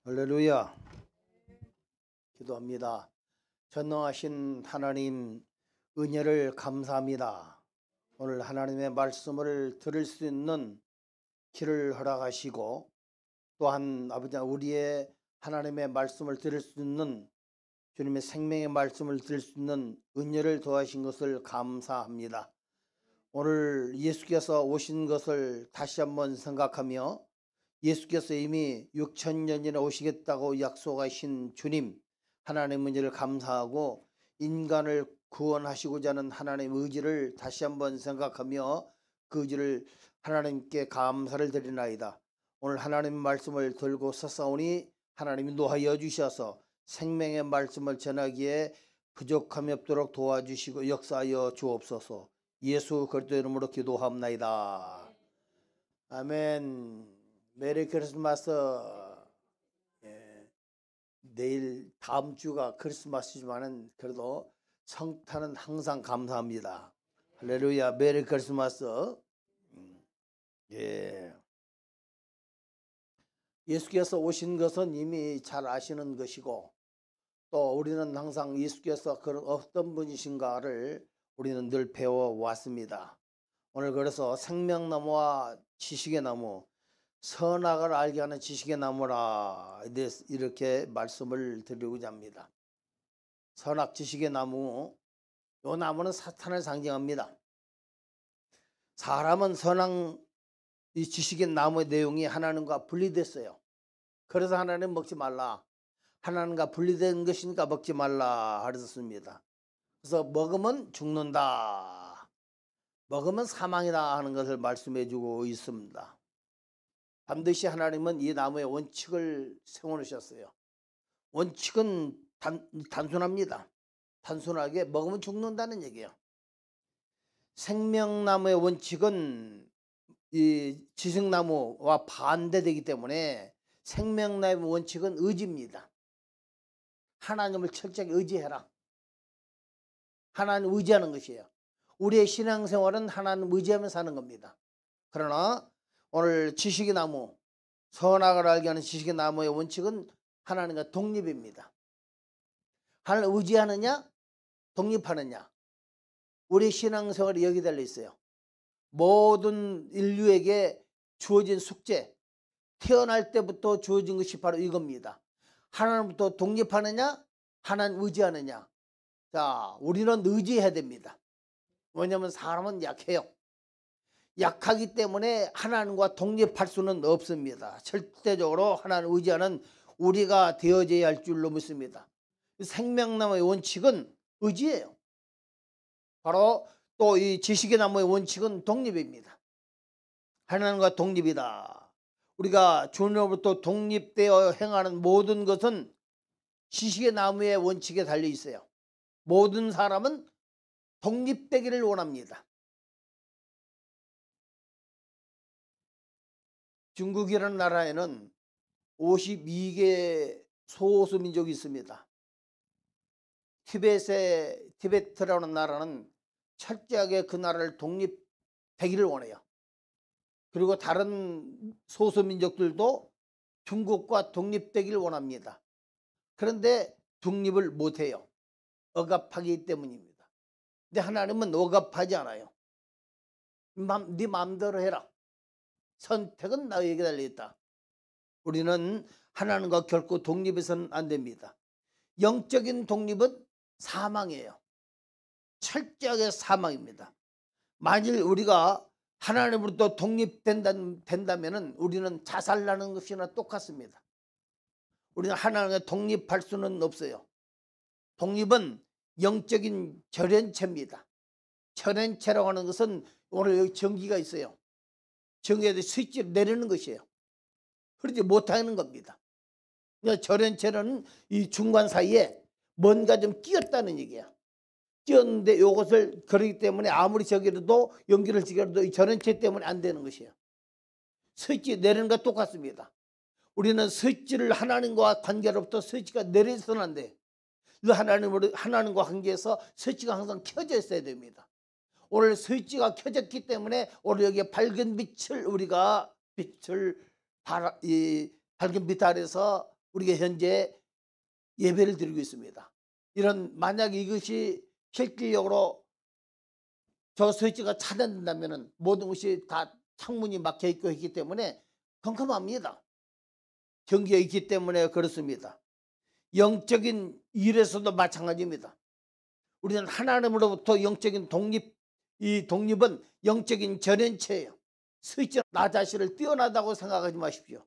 할렐루야. 기도합니다. 전능하신 하나님 은혜를 감사합니다. 오늘 하나님의 말씀을 들을 수 있는 길을 허락하시고 또한 아버지 우리의 하나님의 말씀을 들을 수 있는 주님의 생명의 말씀을 들을 수 있는 은혜를 더하신 것을 감사합니다. 오늘 예수께서 오신 것을 다시 한번 생각하며 예수께서 이미 6,000년 전에 오시겠다고 약속하신 주님 하나님 은혜를 감사하고 인간을 구원하시고자 하는 하나님의 의지를 다시 한번 생각하며 그 의지를 하나님께 감사를 드리나이다. 오늘 하나님의 말씀을 들고 서사오니 하나님이 노하여 주셔서 생명의 말씀을 전하기에 부족함이 없도록 도와주시고 역사하여 주옵소서. 예수 그리스도의 이름으로 기도합나이다. 아멘. 메리 크리스마스. 내일 다음 주가 크리스마스지만은 그래도 성탄은 항상 감사합니다. 할렐루야. 메리 크리스마스. 예수께서 오신 것은 이미 잘 아시는 것이고 또 우리는 항상 예수께서 어떤 분이신가를 우리는 늘 배워왔습니다. 오늘 그래서 생명나무와 지식의 나무, 선악을 알게 하는 지식의 나무라 이렇게 말씀을 드리고자 합니다. 선악 지식의 나무, 이 나무는 사탄을 상징합니다. 사람은 선악 이 지식의 나무의 내용이 하나님과 분리됐어요. 그래서 하나님 먹지 말라, 하나님과 분리된 것이니까 먹지 말라 하셨습니다. 그래서 먹으면 죽는다, 먹으면 사망이다 하는 것을 말씀해 주고 있습니다. 반드시 하나님은 이 나무의 원칙을 세워놓으셨어요. 원칙은 단순합니다. 단순하게 먹으면 죽는다는 얘기예요. 생명나무의 원칙은 이 지식나무와 반대되기 때문에 생명나무의 원칙은 의지입니다. 하나님을 철저하게 의지해라. 하나님 의지하는 것이에요. 우리의 신앙생활은 하나님 의지하며 사는 겁니다. 그러나 오늘 지식의 나무, 선악을 알게 하는 지식의 나무의 원칙은 하나님과 독립입니다. 하나님을 의지하느냐 독립하느냐, 우리 신앙생활이 여기 달려 있어요. 모든 인류에게 주어진 숙제, 태어날 때부터 주어진 것이 바로 이겁니다. 하나님부터 독립하느냐 하나님 의지하느냐. 자, 우리는 의지해야 됩니다. 왜냐하면 사람은 약해요. 약하기 때문에 하나님과 독립할 수는 없습니다. 절대적으로 하나님 의지하는 우리가 되어져야 할 줄로 믿습니다. 생명나무의 원칙은 의지예요. 바로 또 이 지식의 나무의 원칙은 독립입니다. 하나님과 독립이다. 우리가 주님으로부터 독립되어 행하는 모든 것은 지식의 나무의 원칙에 달려 있어요. 모든 사람은 독립되기를 원합니다. 중국이라는 나라에는 52개 소수 민족이 있습니다. 티베트라는 나라는 철저하게 그 나라를 독립되기를 원해요. 그리고 다른 소수 민족들도 중국과 독립되기를 원합니다. 그런데 독립을 못해요. 억압하기 때문입니다. 근데 하나님은 억압하지 않아요. 네 마음대로 해라. 선택은 너에게 달려있다. 우리는 하나님과 결코 독립해서는 안 됩니다. 영적인 독립은 사망이에요. 철저하게 사망입니다. 만일 우리가 하나님으로부터 독립된다면 우리는 자살나는 것이나 똑같습니다. 우리는 하나님과 독립할 수는 없어요. 독립은 영적인 절연체입니다. 절연체라고 하는 것은 오늘 여기 전기가 있어요. 전기에 스위치를 내리는 것이에요. 그러지 못하는 겁니다. 절연체는 이 중간 사이에 뭔가 좀 끼었다는 얘기야. 끼었는데 이것을 그러기 때문에 아무리 저기라도 연기를 지겨도 이 절연체 때문에 안 되는 것이에요. 스위치 내리는 것과 똑같습니다. 우리는 스위치를 하나님과 관계로부터 스위치가 내려서는 안 돼. 하나님과 관계에서 스위치가 항상 켜져 있어야 됩니다. 오늘 스위치가 켜졌기 때문에 오늘 여기에 밝은 빛을 우리가 밝은 빛 아래서 우리가 현재 예배를 드리고 있습니다. 만약 이것이 실질적으로 저 스위치가 차단된다면 모든 것이 다 창문이 막혀 있고 있기 때문에 컴컴합니다. 경계가 있기 때문에 그렇습니다. 영적인 일에서도 마찬가지입니다. 우리는 하나님으로부터 영적인 이 독립은 영적인 전연체예요. 스위치 나 자신을 뛰어나다고 생각하지 마십시오.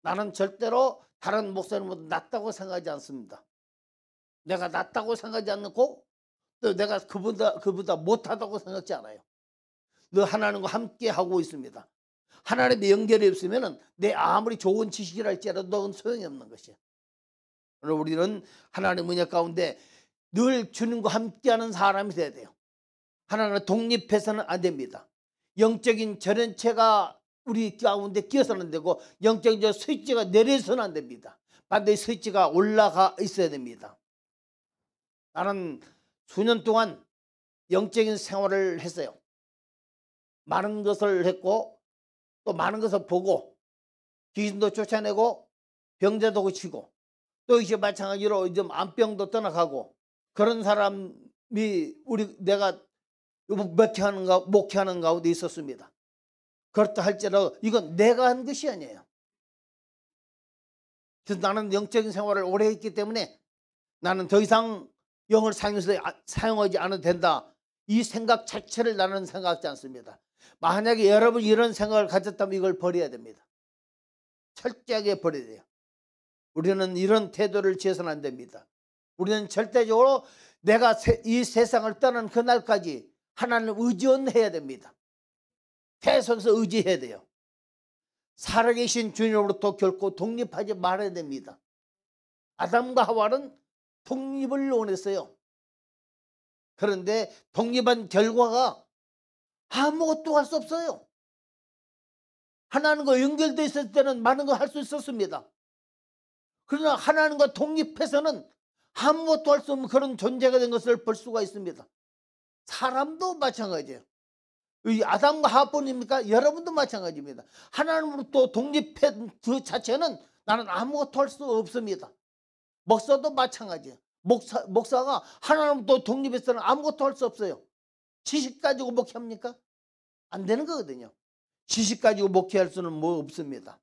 나는 절대로 다른 목사님보다 낫다고 생각하지 않습니다. 내가 낫다고 생각하지 않고 또 내가 그보다 못하다고 생각하지 않아요. 너 하나님과 함께 하고 있습니다. 하나님의 연결이 없으면 내 아무리 좋은 지식이라 할지라도 넌 소용이 없는 것이야. 우리는 하나님의 은혜 가운데 늘 주님과 함께하는 사람이 돼야 돼요. 하나님과 독립해서는 안 됩니다. 영적인 절연체가 우리 가운데 끼어서는 안 되고 영적인 저 스위치가 내려서는 안 됩니다. 반드시 스위치가 올라가 있어야 됩니다. 나는 수년 동안 영적인 생활을 했어요. 많은 것을 했고 또 많은 것을 보고 귀신도 쫓아내고 병자도 고치고 또 이제 마찬가지로 이제 암병도 떠나가고 그런 사람이 내가 목회하는 가운데 있었습니다. 그렇다 할지라도 이건 내가 한 것이 아니에요. 그래서 나는 영적인 생활을 오래 했기 때문에 나는 더 이상 영을 사용하지 않아도 된다. 이 생각 자체를 나는 생각하지 않습니다. 만약에 여러분이 이런 생각을 가졌다면 이걸 버려야 됩니다. 철저하게 버려야 돼요. 우리는 이런 태도를 취해서는 안 됩니다. 우리는 절대적으로 내가 이 세상을 떠난 그날까지 하나님을 의존해야 됩니다. 계속해서 의지해야 돼요. 살아계신 주님으로부터 결코 독립하지 말아야 됩니다. 아담과 하와는 독립을 원했어요. 그런데 독립한 결과가 아무것도 할 수 없어요. 하나님과 연결되어 있을 때는 많은 걸 할 수 있었습니다. 그러나 하나님과 독립해서는 아무것도 할 수 없는 그런 존재가 된 것을 볼 수가 있습니다. 사람도 마찬가지예요. 이 아담과 하와뿐입니까? 여러분도 마찬가지입니다. 하나님으로부터 독립한 그 자체는 나는 아무것도 할 수 없습니다. 목사도 마찬가지예요. 목사가 하나님으로부터 독립해서는 아무것도 할 수 없어요. 지식 가지고 목회합니까? 안 되는 거거든요. 지식 가지고 목회할 수는 뭐 없습니다.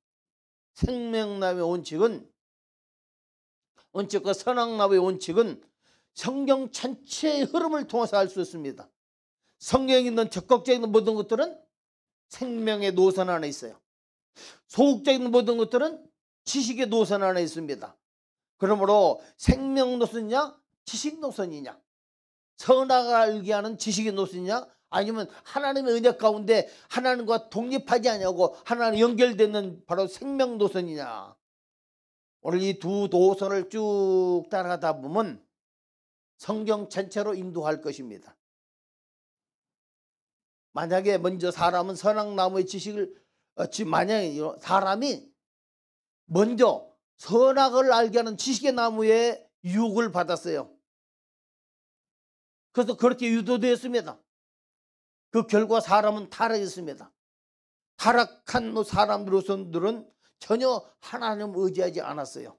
생명나무의 원칙과 선악나무의 원칙은 성경 전체의 흐름을 통해서 알 수 있습니다. 성경에 있는 적극적인 모든 것들은 생명의 노선 안에 있어요. 소극적인 모든 것들은 지식의 노선 안에 있습니다. 그러므로 생명 노선이냐 지식 노선이냐, 선악을 알게 하는 지식의 노선이냐, 아니면 하나님의 은혜 가운데 하나님과 독립하지 아니하고 하나님 연결되는 바로 생명 노선이냐. 오늘 이 두 노선을 쭉 따라가다 보면 성경 전체로 인도할 것입니다. 만약에 먼저 사람은 선악나무의 지식을 만약에 사람이 먼저 선악을 알게 하는 지식의 나무의 유혹을 받았어요. 그래서 그렇게 유도되었습니다. 그 결과 사람은 타락했습니다. 타락한 사람들은 전혀 하나님을 의지하지 않았어요.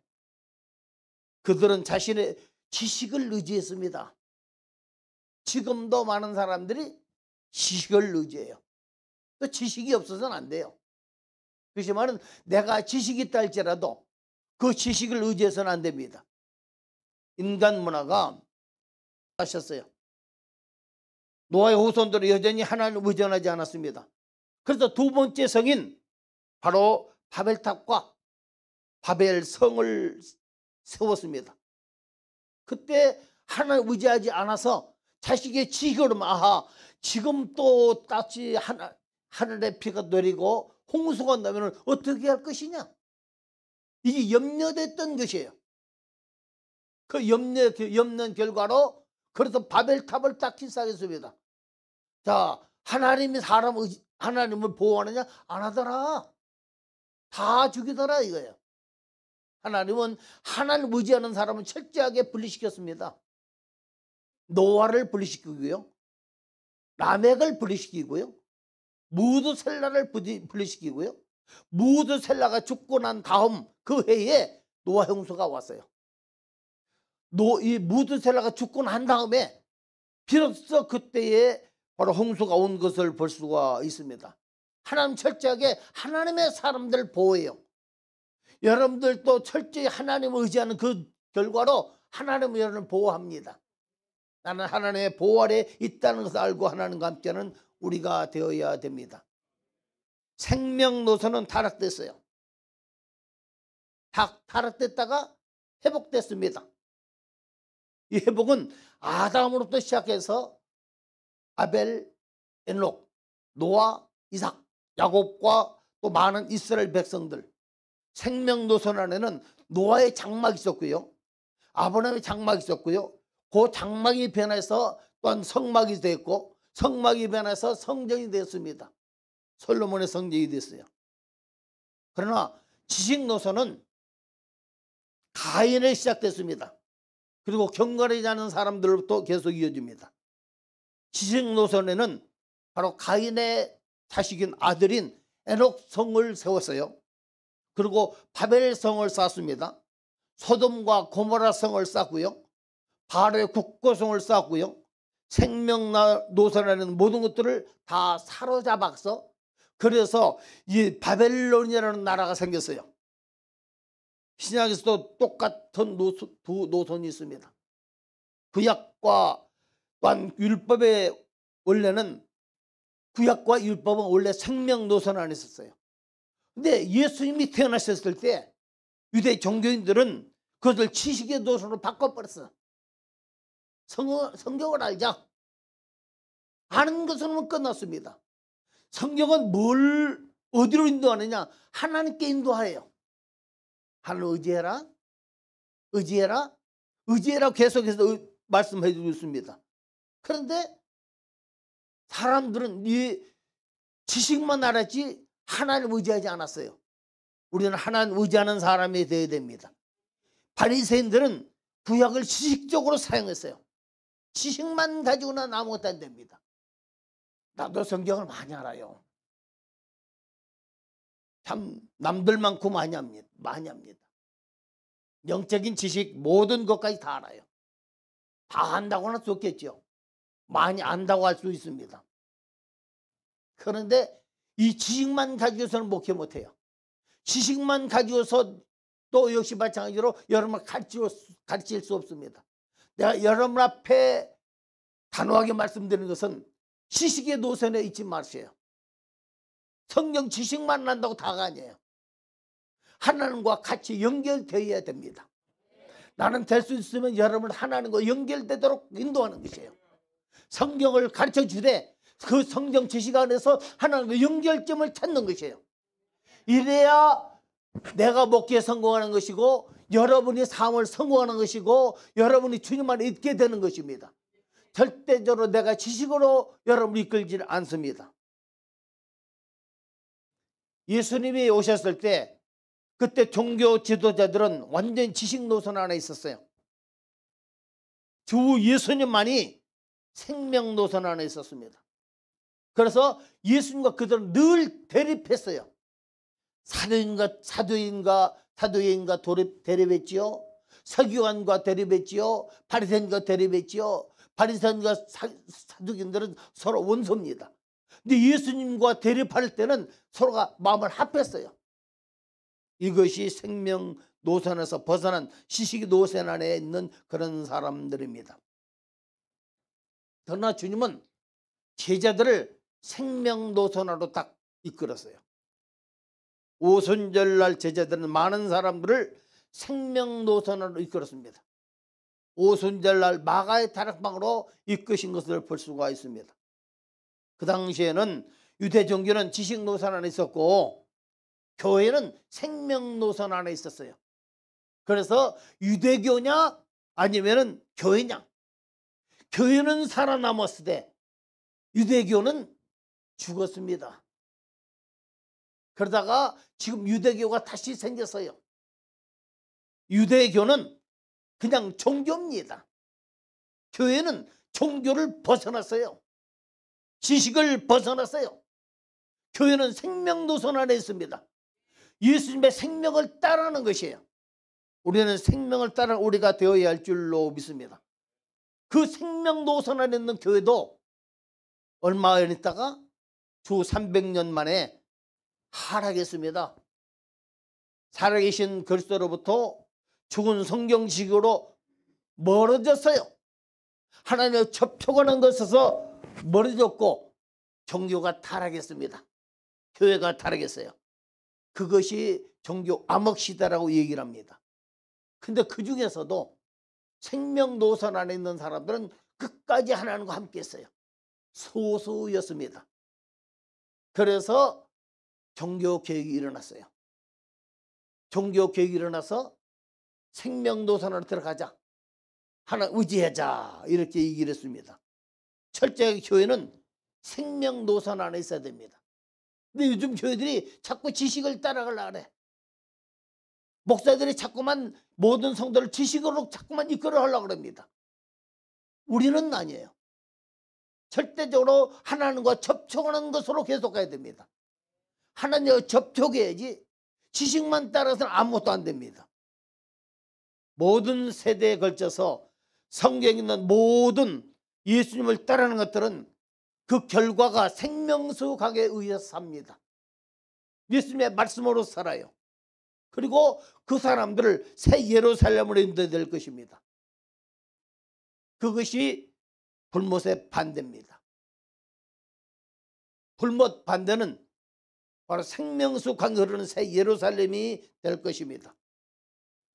그들은 자신의 지식을 의지했습니다. 지금도 많은 사람들이 지식을 의지해요. 또 지식이 없어서는 안 돼요. 그렇지만 내가 지식이 있다 할지라도 그 지식을 의지해서는 안 됩니다. 인간 문화가 하셨어요. 노아의 후손들은 여전히 하나님을 의존하지 않았습니다. 그래서 두 번째 성인 바로 바벨탑과 바벨성을 세웠습니다. 그때 하나님을 의지하지 않아서 자식의 지식으로만 지금 또 다시 하늘의 비가 내리고 홍수가 나면 어떻게 할 것이냐, 이게 염려됐던 것이에요. 그 염려는 결과로 그래서 바벨탑을 쌓기 시작했습니다. 자, 하나님을 보호하느냐? 안 하더라. 다 죽이더라 이거예요. 하나님은 하나님을 의지하는 사람은 철저하게 분리시켰습니다. 노아를 분리시키고요, 라멕을 분리시키고요, 무드셀라를 분리시키고요, 무드셀라가 죽고 난 다음 그 해에 노아 홍수가 왔어요. 이 무드셀라가 죽고 난 다음에 비로소 그때에 바로 홍수가 온 것을 볼 수가 있습니다. 하나님 철저하게 하나님의 사람들 보호해요. 여러분들도 철저히 하나님을 의지하는 그 결과로 하나님은 여러분을 보호합니다. 나는 하나님의 보호 아래 있다는 것을 알고 하나님과 함께하는 우리가 되어야 됩니다. 생명노선은 타락됐어요. 타락됐다가 회복됐습니다. 이 회복은 아담으로부터 시작해서 아벨, 에녹, 노아, 이삭, 야곱과 또 많은 이스라엘 백성들, 생명노선 안에는 노아의 장막이 있었고요, 아브라함의 장막이 있었고요, 그 장막이 변해서 또한 성막이 되었고, 성막이 변해서 성전이 되었습니다. 솔로몬의 성전이 됐어요. 그러나 지식노선은 가인에 시작됐습니다. 그리고 경건하지 않은 사람들로부터 계속 이어집니다. 지식노선에는 바로 가인의 자식인 아들인 에녹 성을 세웠어요. 그리고 바벨 성을 쌓았습니다. 소돔과 고모라 성을 쌓고요, 바알의 국고성을 쌓고요, 생명노선에는 모든 것들을 다 사로잡아서, 그래서 이 바벨론이라는 나라가 생겼어요. 신약에서도 똑같은 두 노선이 있습니다. 구약과 또한 율법의 원래는, 구약과 율법은 원래 생명노선 안에 있었어요. 근데 예수님이 태어나셨을 때 유대 종교인들은 그것을 지식의 노선으로 바꿔버렸어요. 성경을 알자. 아는 것으로는 끝났습니다. 성경은 어디로 인도하느냐? 하나님께 인도하여요. 하나님 의지해라, 의지해라, 의지해라 계속해서 말씀해 주고 있습니다. 그런데 사람들은 이 지식만 알았지 하나님 의지하지 않았어요. 우리는 하나님 의지하는 사람이 되어야 됩니다. 바리새인들은 구약을 지식적으로 사용했어요. 지식만 가지고는 아무것도 안 됩니다. 나도 성경을 많이 알아요. 참 남들만큼 많이 합니다. 영적인 지식 모든 것까지 다 알아요. 다 안다고는 할 수 없겠죠. 많이 안다고 할 수 있습니다. 그런데 이 지식만 가지고서는 목회 못해요. 지식만 가지고서 또 역시 마찬가지로 여러분을 가르칠 수 없습니다. 내가 여러분 앞에 단호하게 말씀드리는 것은 지식의 노선에 있지 마세요. 성경 지식만 한다고 다가 아니에요. 하나님과 같이 연결되어야 됩니다. 나는 될 수 있으면 여러분을 하나님과 연결되도록 인도하는 것이에요. 성경을 가르쳐 주되 그 성경 지식 안에서 하나님과 연결점을 찾는 것이에요. 이래야 내가 목회에 성공하는 것이고, 여러분이 삶을 성공하는 것이고, 여러분이 주님 안에 있게 되는 것입니다. 절대적으로 내가 지식으로 여러분을 이끌지 않습니다. 예수님이 오셨을 때 그때 종교 지도자들은 완전 지식 노선 안에 있었어요. 주 예수님만이 생명 노선 안에 있었습니다. 그래서 예수님과 그들은 늘 대립했어요. 사도인과 대립했지요. 서기관과 대립했지요. 바리새인과 대립했지요. 바리새인과 사두개인들은 서로 원수입니다. 근데 예수님과 대립할 때는 서로가 마음을 합했어요. 이것이 생명 노선에서 벗어난 지식 노선 안에 있는 그런 사람들입니다. 그러나 주님은 제자들을 생명 노선으로 딱 이끌었어요. 오순절날 제자들은 많은 사람들을 생명 노선으로 이끌었습니다. 오순절날 마가의 다락방으로 이끄신 것을 볼 수가 있습니다. 그 당시에는 유대 종교는 지식 노선 안에 있었고 교회는 생명 노선 안에 있었어요. 그래서 유대교냐 아니면은 교회냐. 교회는 살아남았을 때 유대교는 죽었습니다. 그러다가 지금 유대교가 다시 생겼어요. 유대교는 그냥 종교입니다. 교회는 종교를 벗어났어요. 지식을 벗어났어요. 교회는 생명 노선 안에 있습니다. 예수님의 생명을 따르는 것이에요. 우리는 생명을 따라 우리가 되어야 할 줄로 믿습니다. 그 생명 노선 안에 있는 교회도 얼마 안 있다가 주 300년 만에 하락했습니다. 살아계신 그리스도로부터 죽은 성경식으로 멀어졌어요. 하나님의 접촉하는 것에서 멀어졌고 종교가 타락했습니다. 교회가 타락했어요. 그것이 종교 암흑시대라고 얘기를 합니다. 근데 그 중에서도 생명 노선 안에 있는 사람들은 끝까지 하나님과 함께 했어요. 소수였습니다. 그래서 종교 개혁이 일어났어요. 종교 개혁이 일어나서 생명 노선으로 들어가자. 하나 의지하자. 이렇게 얘기를 했습니다. 철저하게 교회는 생명 노선 안에 있어야 됩니다. 근데 요즘 교회들이 자꾸 지식을 따라가려고 그래. 목사들이 자꾸만 모든 성도를 지식으로 자꾸만 이끌어 하려고 합니다. 우리는 아니에요. 절대적으로 하나님과 접촉하는 것으로 계속 가야 됩니다. 하나님과 접촉해야지 지식만 따라서는 아무것도 안 됩니다. 모든 세대에 걸쳐서 성경에 있는 모든 예수님을 따르는 것들은 그 결과가 생명수 강에 의해서 삽니다. 예수님의 말씀으로 살아요. 그리고 그 사람들을 새 예루살렘으로 인도될 것입니다. 그것이 불못의 반대입니다. 불못 반대는 바로 생명수 강이 흐르는 새 예루살렘이 될 것입니다.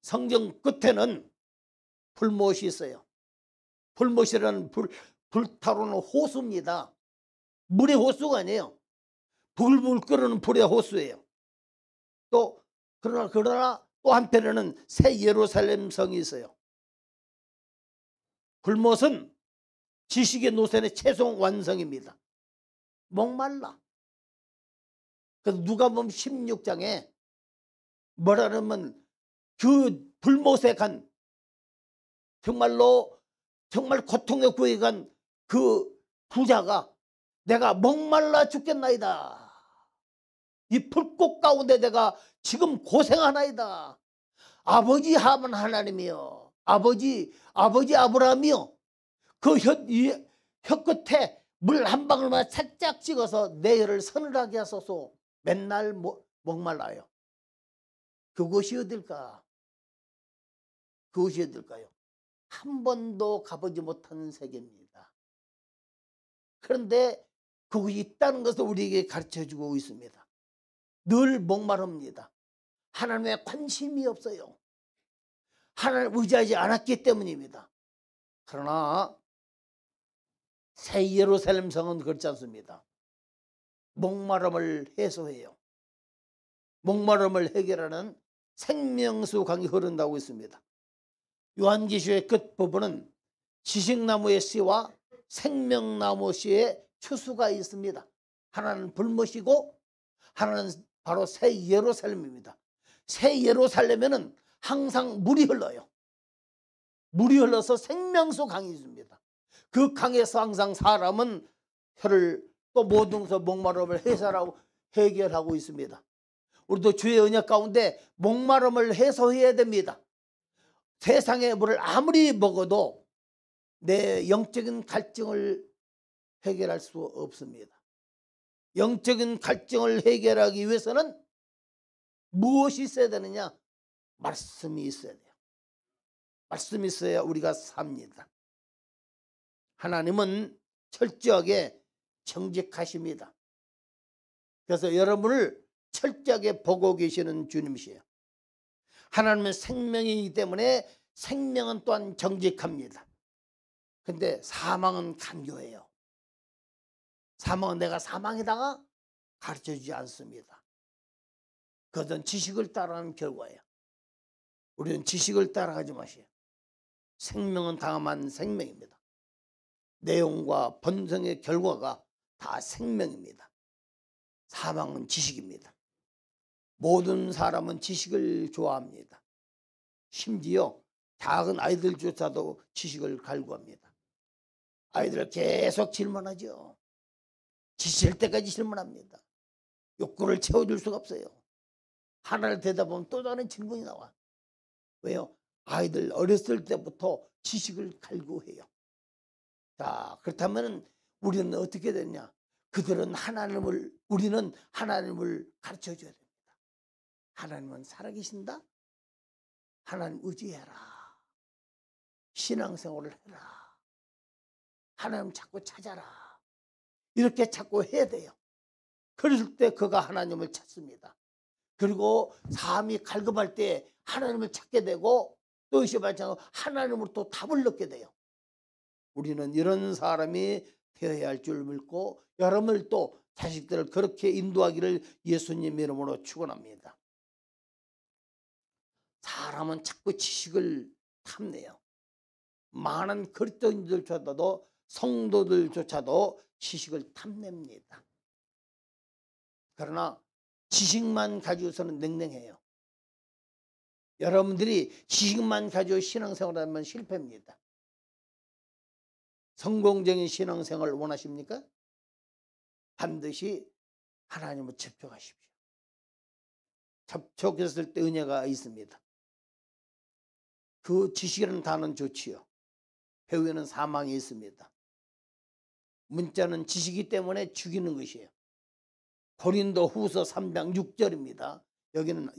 성경 끝에는 불못이 있어요. 불못이라는 불타오르는 호수입니다. 물의 호수가 아니에요. 불불 끓는 불의 호수예요. 또 그러나 또 한편에는 새 예루살렘 성이 있어요. 불못은 지식의 노선의 최종 완성입니다. 목말라. 그래서 누가복음 16장에 뭐라면 그 불못에 간 정말 고통에 구해 간 그 부자가 내가 목말라 죽겠나이다. 이 불꽃 가운데 내가 지금 고생하나이다. 아버지 하면 하나님이여. 아버지 아브라함이여. 그 혀 끝에 물 한 방울만 살짝 찍어서 내 혀를 서늘하게 하소서. 맨날 목말라요. 그곳이 어딜까? 그곳이 어딜까요? 한 번도 가보지 못한 세계입니다. 그런데 그곳이 있다는 것을 우리에게 가르쳐주고 있습니다. 늘 목마릅니다. 하나님에 관심이 없어요. 하나님을 의지하지 않았기 때문입니다. 그러나 새 예루살렘 성은 그렇지 않습니다. 목마름을 해소해요. 목마름을 해결하는 생명수 강이 흐른다고 있습니다. 요한계시의 끝부분은 지식나무의 씨와 생명나무 씨의 추수가 있습니다. 하나는 불못이고 하나는 바로 새 예루살렘입니다. 새 예루살렘에는 항상 물이 흘러요. 물이 흘러서 생명수 강이 있습니다. 그 강에서 항상 사람은 혀를 또 모든 목마름을 해결하고 있습니다. 우리도 주의 언약 가운데 목마름을 해소해야 됩니다. 세상의 물을 아무리 먹어도 내 영적인 갈증을 해결할 수 없습니다. 영적인 갈증을 해결하기 위해서는 무엇이 있어야 되느냐? 말씀이 있어야 돼요. 말씀이 있어야 우리가 삽니다. 하나님은 철저하게 정직하십니다. 그래서 여러분을 철저하게 보고 계시는 주님이시에요. 하나님은 생명이기 때문에 생명은 또한 정직합니다. 근데 사망은 간교해요. 사망은 내가 사망에다가 가르쳐주지 않습니다. 그것은 지식을 따라하는 결과예요. 우리는 지식을 따라가지 마세요. 생명은 다만 생명입니다. 내용과 본성의 결과가 다 생명입니다. 사망은 지식입니다. 모든 사람은 지식을 좋아합니다. 심지어 작은 아이들조차도 지식을 갈구합니다. 아이들 계속 질문하죠. 지칠 때까지 질문합니다. 욕구를 채워줄 수가 없어요. 하나를 대답하면 또 다른 질문이 나와. 왜요? 아이들 어렸을 때부터 지식을 갈구해요. 자, 그렇다면 우리는 어떻게 됐냐? 우리는 하나님을 가르쳐 줘야 됩니다. 하나님은 살아계신다? 하나님 의지해라. 신앙생활을 해라. 하나님 자꾸 찾아라. 이렇게 자꾸 해야 돼요. 그럴 때 그가 하나님을 찾습니다. 그리고 삶이 갈급할 때 하나님을 찾게 되고 또 이시 마찬가지로 하나님으로 또 답을 얻게 돼요. 우리는 이런 사람이 되어야 할 줄 믿고 여러분을 또 자식들을 그렇게 인도하기를 예수님 이름으로 축원합니다. 사람은 자꾸 지식을 탐내요. 많은 그리스도인들조차도 성도들조차도 지식을 탐냅니다. 그러나 지식만 가지고서는 냉랭해요. 여러분들이 지식만 가지고 신앙생활하면 실패입니다. 성공적인 신앙생활을 원하십니까? 반드시 하나님을 접촉하십시오. 접촉했을 때 은혜가 있습니다. 그 지식이라는 단어는 좋지요. 배후에는 사망이 있습니다. 문자는 지식이기 때문에 죽이는 것이에요. 고린도 후서 3장 6절입니다.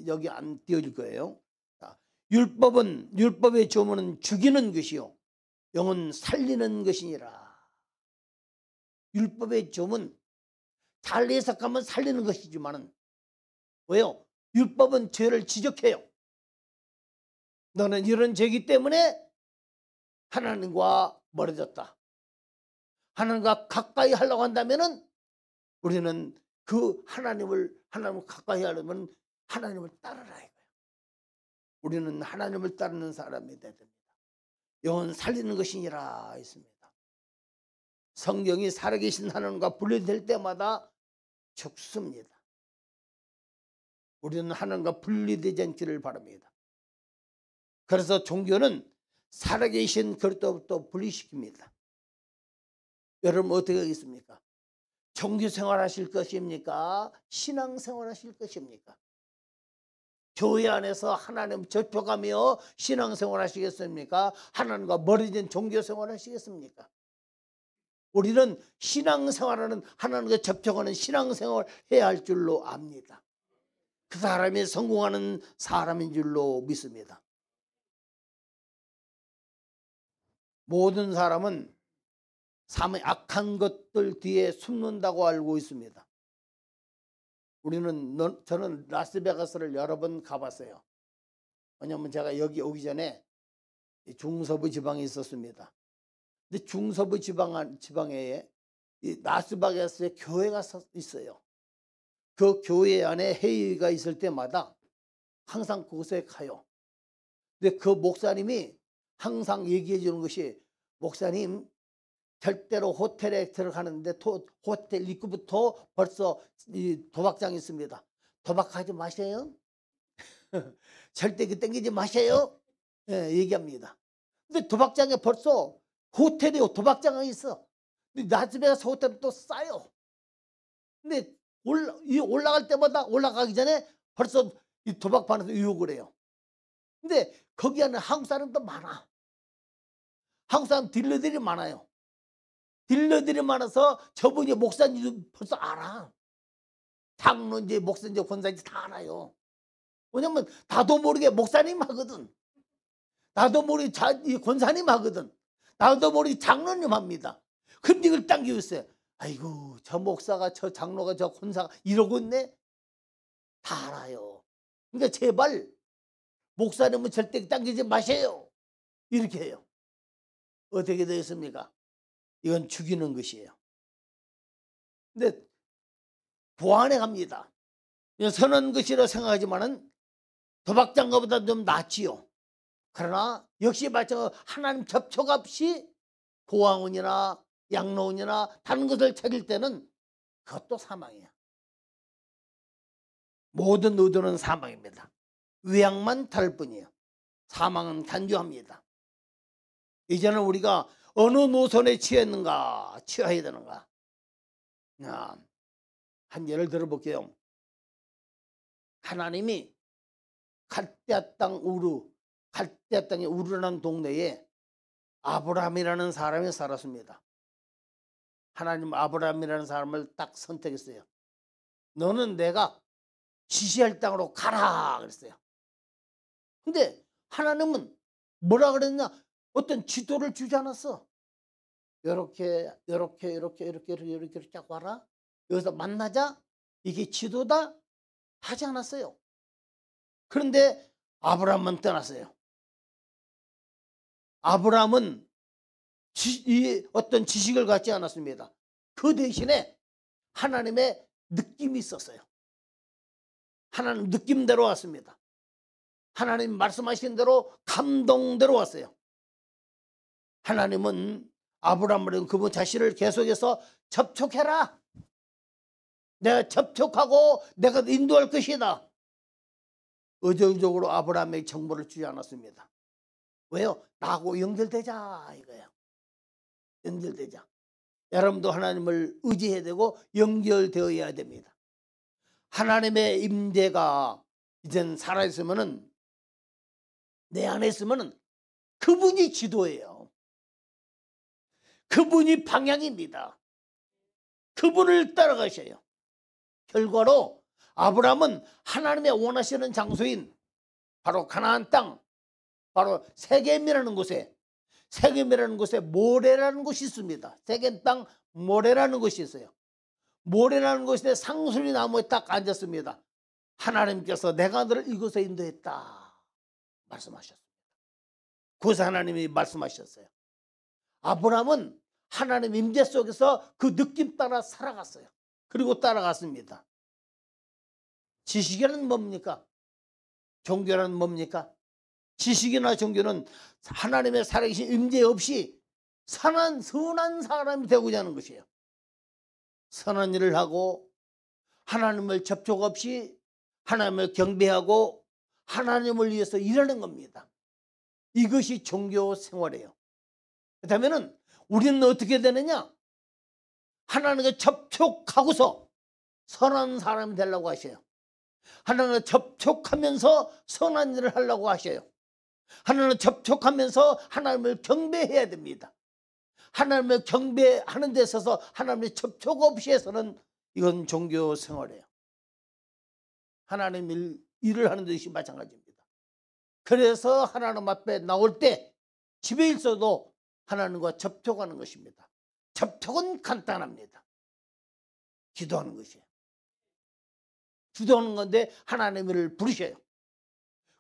여기 안 띄워질 거예요. 자, 율법의 조문은 죽이는 것이요 영은 살리는 것이니라. 율법의 조문 잘 해석하면 살리는 것이지만은 왜요? 율법은 죄를 지적해요. 너는 이런 죄이기 때문에 하나님과 멀어졌다. 하나님과 가까이 하려고 한다면은 우리는 그 하나님을 가까이 하려면 하나님을 따르라 이거예요. 우리는 하나님을 따르는 사람이 되야 됩니다. 영은 살리는 것이니라 했습니다. 성경이 살아계신 하나님과 분리될 때마다 죽습니다. 우리는 하나님과 분리되지 않기를 바랍니다. 그래서 종교는 살아계신 그리스도부터 분리시킵니다. 여러분 어떻게 하겠습니까? 종교생활 하실 것입니까? 신앙생활 하실 것입니까? 교회 안에서 하나님 접촉하며 신앙생활 하시겠습니까? 하나님과 멀어진 종교생활 하시겠습니까? 우리는 신앙생활하는 하나님과 접촉하는 신앙생활 해야 할 줄로 압니다. 그 사람이 성공하는 사람인 줄로 믿습니다. 모든 사람은 삶의 악한 것들 뒤에 숨는다고 알고 있습니다. 저는 라스베가스를 여러 번 가봤어요. 왜냐하면 제가 여기 오기 전에 중서부 지방에 있었습니다. 근데 중서부 지방에 이 라스베가스에 교회가 있어요. 그 교회 안에 회의가 있을 때마다 항상 그곳에 가요. 근데 그 목사님이 항상 얘기해 주는 것이 목사님 절대로 호텔에 들어가는데 호텔 입구부터 벌써 이 도박장이 있습니다. 도박하지 마세요. 절대 그 땡기지 마세요. 예, 얘기합니다. 근데 도박장에 벌써 호텔에 도박장이 있어. 근데 라스베가스 호텔은 또 싸요. 근데 올라갈 때마다 올라가기 전에 벌써 이 도박판에서 유혹을 해요. 근데 거기 안에 한국 사람도 많아. 한국 사람 딜러들이 많아요. 딜러들이 많아서 저분이 목사인지 벌써 알아. 장로인지 목사인지 권사인지 다 알아요. 왜냐면 나도 모르게 목사님 하거든. 나도 모르게 권사님 하거든. 나도 모르게 장로님 합니다. 근데 이걸 당기고 있어요. 아이고 저 목사가 저 장로가 저 권사가 이러고 있네. 다 알아요. 그러니까 제발 목사님은 절대 당기지 마세요. 이렇게 해요. 어떻게 되겠습니까? 이건 죽이는 것이에요. 근데 보완해 갑니다. 선한 것이라 생각하지만은 도박장가보다 좀 낫지요. 그러나 역시 마찬가지로 하나님 접촉 없이 고아원이나 양로원이나 다른 것을 찾을 때는 그것도 사망이야. 모든 의도는 사망입니다. 외양만 다를 뿐이에요. 사망은 간교합니다. 이제는 우리가 어느 노선에 취해야 되는가? 한 예를 들어볼게요. 하나님이 갈대아 땅 우르 갈대 땅에 우르라는 동네에 아브라함이라는 사람이 살았습니다. 하나님 아브라함이라는 사람을 딱 선택했어요. 너는 내가 지시할 땅으로 가라 그랬어요. 근데 하나님은 뭐라 그랬냐? 어떤 지도를 주지 않았어. 이렇게 쫙 와라. 여기서 만나자. 이게 지도다 하지 않았어요. 그런데 아브라함은 떠났어요. 아브라함은 어떤 지식을 갖지 않았습니다. 그 대신에 하나님의 느낌이 있었어요. 하나님 느낌대로 왔습니다. 하나님 말씀하신 대로 감동대로 왔어요. 하나님은 아브라함을 그분 자신을 계속해서 접촉해라. 내가 접촉하고 내가 인도할 것이다. 의도적으로 아브라함에게 정보를 주지 않았습니다. 왜요? 나하고 연결되자 이거예요. 연결되자. 여러분도 하나님을 의지해야 되고 연결되어야 됩니다. 하나님의 임재가 이젠 살아있으면은 내 안에 있으면은 그분이 지도예요. 그분이 방향입니다. 그분을 따라가셔요. 결과로 아브라함은 하나님의 원하시는 장소인 바로 가나안 땅, 바로 세겜이라는 곳에 모레라는 곳이 있습니다. 세겜 땅 모레라는 곳이 있어요. 모레라는 곳에 상수리 나무에 딱 앉았습니다. 하나님께서 내가 너를 이곳에 인도했다 말씀하셨습니다. 그래서 하나님이 말씀하셨어요. 아브라함은 하나님 임재 속에서 그 느낌 따라 살아갔어요. 그리고 따라갔습니다. 지식이란 뭡니까? 종교란 뭡니까? 지식이나 종교는 하나님의 살아계신 임재 없이 선한 사람이 되고자 하는 것이에요. 선한 일을 하고 하나님을 접촉 없이 하나님을 경배하고 하나님을 위해서 일하는 겁니다. 이것이 종교 생활이에요. 그렇다면 우리는 어떻게 되느냐? 하나님과 접촉하고서 선한 사람이 되려고 하셔요. 하나님과 접촉하면서 선한 일을 하려고 하셔요. 하나님과 접촉하면서 하나님을 경배해야 됩니다. 하나님을 경배하는 데 있어서 하나님의 접촉 없이 해서는 이건 종교 생활이에요. 하나님 일을 하는 것이 마찬가지입니다. 그래서 하나님 앞에 나올 때 집에 있어도 하나님과 접촉하는 것입니다. 접촉은 간단합니다. 기도하는 것이에요. 기도하는 건데 하나님을 부르셔요.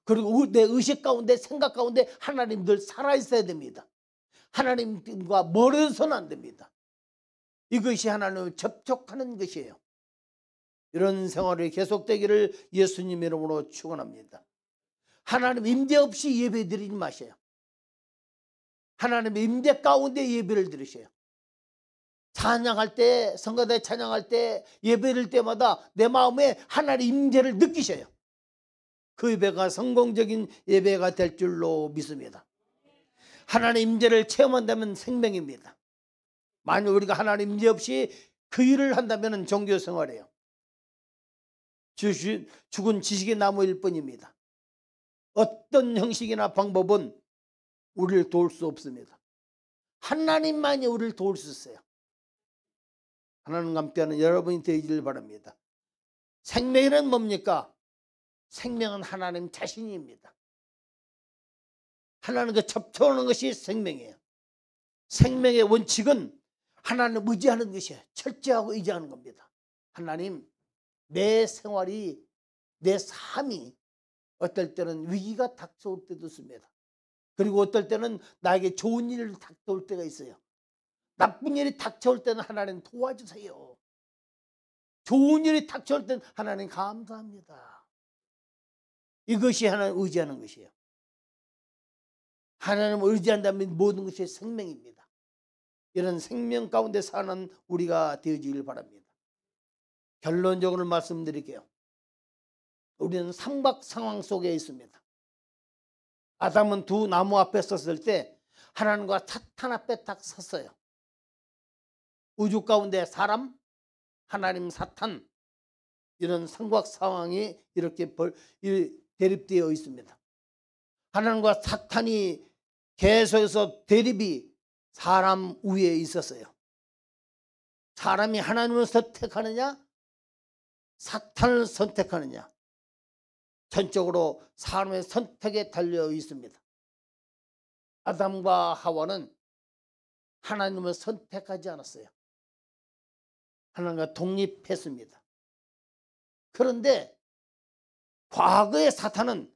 그리고 내 의식 가운데 생각 가운데 하나님 늘 살아있어야 됩니다. 하나님과 멀어서는 안 됩니다. 이것이 하나님을 접촉하는 것이에요. 이런 생활이 계속되기를 예수님 이름으로 축원합니다. 하나님 임재 없이 예배 드리지 마세요. 하나님의 임재 가운데 예배를 드리셔요. 찬양할 때, 성가대 찬양할 때, 예배 드릴 때마다 내 마음에 하나님의 임재를 느끼셔요. 그 예배가 성공적인 예배가 될 줄로 믿습니다. 하나님 임재를 체험한다면 생명입니다. 만약 우리가 하나님 임재 없이 그 일을 한다면 종교 생활이에요. 죽은 지식의 나무일 뿐입니다. 어떤 형식이나 방법은 우리를 도울 수 없습니다. 하나님만이 우리를 도울 수 있어요. 하나님과 함께하는 여러분이 되기를 바랍니다. 생명이란 뭡니까? 생명은 하나님 자신입니다. 하나님과 접촉하는 것이 생명이에요. 생명의 원칙은 하나님을 의지하는 것이에요. 철저하고 의지하는 겁니다. 하나님, 내 생활이, 내 삶이 어떨 때는 위기가 닥쳐올 때도 있습니다. 그리고 어떨 때는 나에게 좋은 일이 닥쳐올 때가 있어요. 나쁜 일이 닥쳐올 때는 하나님 도와주세요. 좋은 일이 닥쳐올 때는 하나님 감사합니다. 이것이 하나님 의지하는 것이에요. 하나님을 의지한다면 모든 것이 생명입니다. 이런 생명 가운데 사는 우리가 되어지길 바랍니다. 결론적으로 말씀드릴게요. 우리는 삼각 상황 속에 있습니다. 아담은 두 나무 앞에 섰을 때 하나님과 사탄 앞에 딱 섰어요. 우주 가운데 사람, 하나님, 사탄, 이런 삼각 상황이 이렇게 대립되어 있습니다. 하나님과 사탄이 계속해서 대립이 사람 위에 있었어요. 사람이 하나님을 선택하느냐 사탄을 선택하느냐, 전적으로 사람의 선택에 달려 있습니다. 아담과 하와는 하나님을 선택하지 않았어요. 하나님과 독립했습니다. 그런데 과거의 사탄은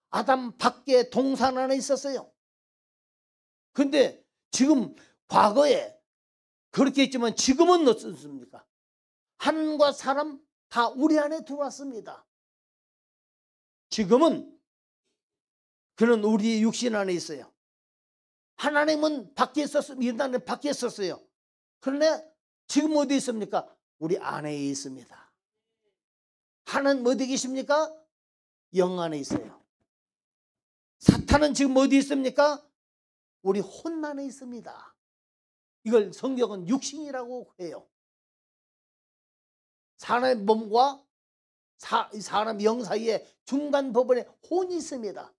아담 밖에 동산 안에 있었어요. 그런데 지금 과거에 그렇게 했지만 지금은 어떻습니까? 하나님과 사람 다 우리 안에 들어왔습니다. 지금은 그는 우리 육신 안에 있어요. 하나님은 밖에 있었어요. 인간은 밖에 있었어요. 그런데 지금 어디 있습니까? 우리 안에 있습니다. 하나님 어디 계십니까? 영 안에 있어요. 사탄은 지금 어디 있습니까? 우리 혼 안에 있습니다. 이걸 성경은 육신이라고 해요. 사람의 몸과 사람 영 사이에 중간 부분에 혼이 있습니다.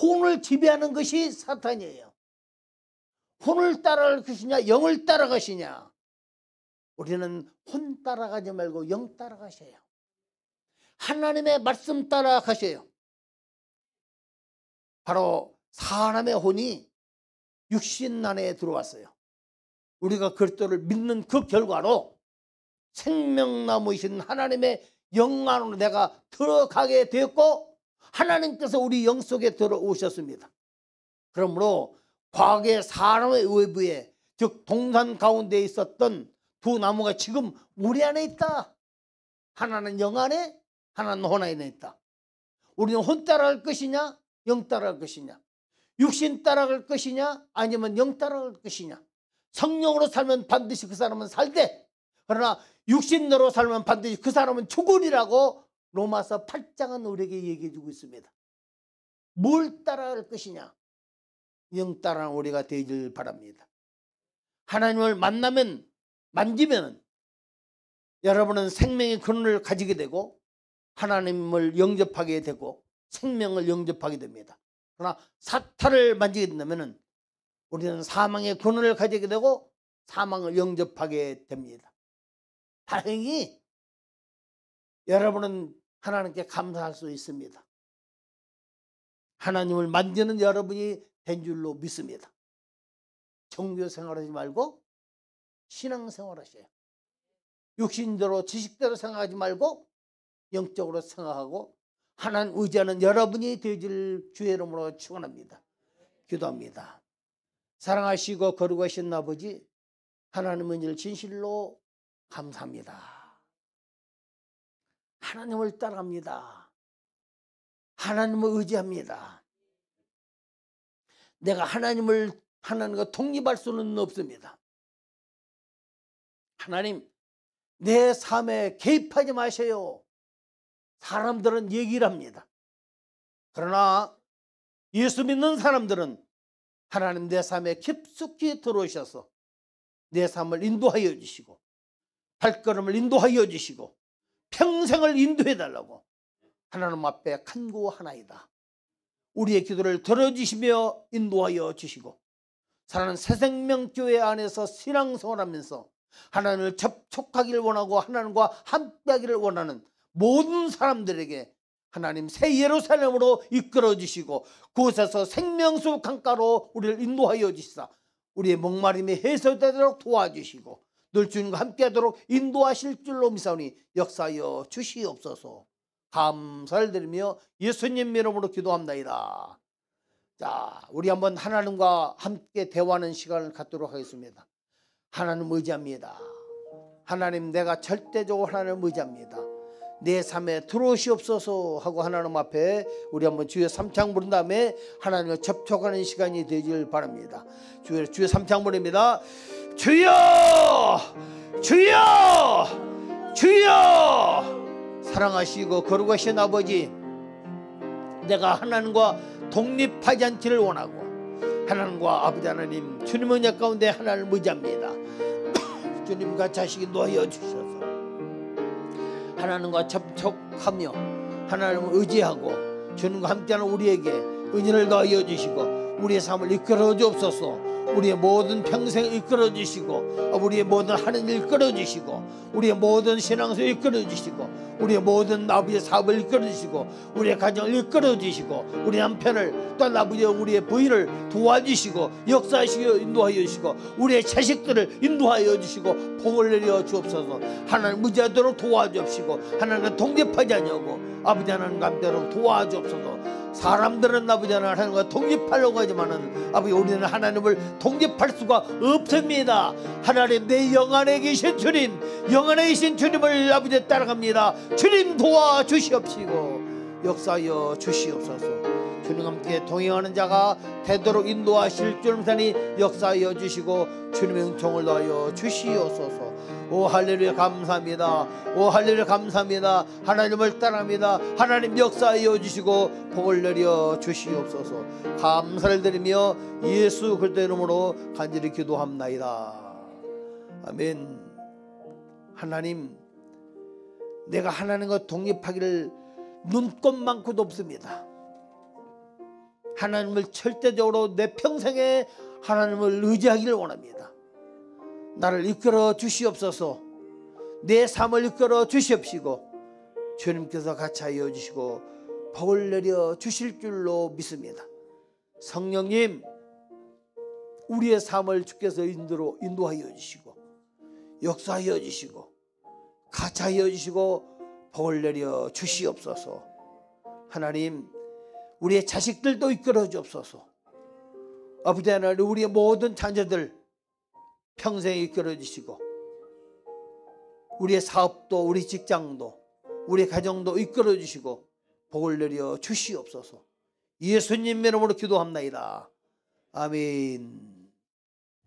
혼을 지배하는 것이 사탄이에요. 혼을 따라갈 것이냐 영을 따라가시냐. 우리는 혼 따라가지 말고 영 따라가셔요. 하나님의 말씀 따라가셔요. 바로 사람의 혼이 육신 안에 들어왔어요. 우리가 그리스도를 믿는 그 결과로 생명나무이신 하나님의 영 안으로 내가 들어가게 되었고 하나님께서 우리 영 속에 들어오셨습니다. 그러므로 과거의 사람의 외부에, 즉 동산 가운데 있었던 두 나무가 지금 우리 안에 있다. 하나는 영 안에, 하나는 혼 안에 있다. 우리는 혼 따라갈 것이냐 영 따라갈 것이냐, 육신 따라갈 것이냐 아니면 영 따라갈 것이냐. 성령으로 살면 반드시 그 사람은 살되, 그러나 육신으로 살면 반드시 그 사람은 죽으리라고 로마서 8장은 우리에게 얘기해 주고 있습니다. 뭘 따라갈 것이냐, 영 따라가는 우리가 되길 바랍니다. 하나님을 만지면 여러분은 생명의 근원을 가지게 되고 하나님을 영접하게 되고 생명을 영접하게 됩니다. 그러나 사탄을 만지게 된다면 우리는 사망의 근원을 가지게 되고 사망을 영접하게 됩니다. 다행히 여러분은 하나님께 감사할 수 있습니다. 하나님을 만지는 여러분이 된 줄로 믿습니다. 종교 생활하지 말고 신앙생활 하셔요. 육신대로 지식대로 생각하지 말고 영적으로 생각하고 하나님 의지하는 여러분이 되길 주의 이름으로 축원합니다. 기도합니다. 사랑하시고 거룩하신 아버지, 하나님은 늘 진실로 감사합니다. 하나님을 따라갑니다. 하나님을 의지합니다. 내가 하나님과 독립할 수는 없습니다. 하나님, 내 삶에 개입하지 마세요. 사람들은 얘기를 합니다. 그러나 예수 믿는 사람들은 하나님 내 삶에 깊숙이 들어오셔서 내 삶을 인도하여 주시고 발걸음을 인도하여 주시고 평생을 인도해 달라고 하나님 앞에 간구하나이다. 우리의 기도를 들어주시며 인도하여 주시고 사랑하는 새생명교회 안에서 신앙생활하면서 하나님을 접촉하기를 원하고 하나님과 함께하기를 원하는 모든 사람들에게 하나님 새 예루살렘으로 이끌어 주시고 그곳에서 생명수 강가로 우리를 인도하여 주시사 우리의 목마름이 해소되도록 도와주시고 늘 주님과 함께하도록 인도하실 줄로 믿사오니 역사하여 주시옵소서. 감사를 드리며 예수님 이름으로 기도합나이다. 자, 우리 한번 하나님과 함께 대화하는 시간을 갖도록 하겠습니다. 하나님 의지합니다. 하나님, 내가 절대적으로 하나님 의지합니다. 내 삶에 들어오시옵소서 하고 하나님 앞에 우리 한번 주여 삼창 부른 다음에 하나님을 접촉하는 시간이 되길 바랍니다. 주여 삼창 부릅니다. 주여 주여 주여. 사랑하시고 거룩하신 아버지, 내가 하나님과 독립하지 않기를 원하고 하나님과 아버지 하나님 주님 은혜 가운데 하나님을 의지합니다. 주님과 자식이 놓여 주셔서 하나님과 접촉하며 하나님을 의지하고 주님과 함께하는 우리에게 은혜를 더하여 주시고 우리의 삶을 이끌어 주옵소서. 우리의 모든 평생을 이끌어 주시고 우리의 모든 하는 일 이끌어 주시고 우리의 모든 신앙생활을 이끌어 주시고 우리의 모든 아버지의 사업을 이끌어 주시고 우리의 가정을 이끌어 주시고 우리 남편을 또한 아버지 우리의 부인을 도와주시고 역사하시고 인도하여 주시고 우리의 자식들을 인도하여 주시고 복을 내려 주옵소서. 하나님 무지하도록 도와주옵시고 하나님 독립하지 아니하고 아버지 하나님 감대로 도와주옵소서. 사람들은 아버지 하나님과 독립하려고 하지만은 아버지 우리는 하나님을 독립할 수가 없습니다. 하나님 내 영 안에 계신 주님, 영 안에 계신 주님을 아버지 따라갑니다. 주님 도와주시옵시고 역사하여 주시옵소서. 주님 함께 동행하는 자가 되도록 인도하실 줄 믿사니 역사하여 주시고 주님의 은총을 더하여 주시옵소서. 오 할렐루야 감사합니다. 오 할렐루야 감사합니다. 하나님을 따라합니다. 하나님 역사하여 주시고 복을 내려 주시옵소서. 감사를 드리며 예수 그리스도의 이름으로 간절히 기도합나이다. 아멘. 하나님, 내가 하나님과 독립하기를 눈꼽만큼도 없습니다. 하나님을 절대적으로 내 평생에 하나님을 의지하기를 원합니다. 나를 이끌어 주시옵소서. 내 삶을 이끌어 주시옵시고 주님께서 같이 하여 주시고 복을 내려 주실 줄로 믿습니다. 성령님, 우리의 삶을 주께서 인도하여 주시고 역사하여 주시고 같이 하여 주시고 복을 내려 주시옵소서. 하나님, 우리의 자식들도 이끌어 주옵소서. 아버지 하나님, 우리의 모든 자녀들 평생 이끌어 주시고 우리의 사업도 우리 직장도 우리 가정도 이끌어 주시고 복을 내려 주시옵소서. 예수님 이름으로 기도합나이다. 아멘.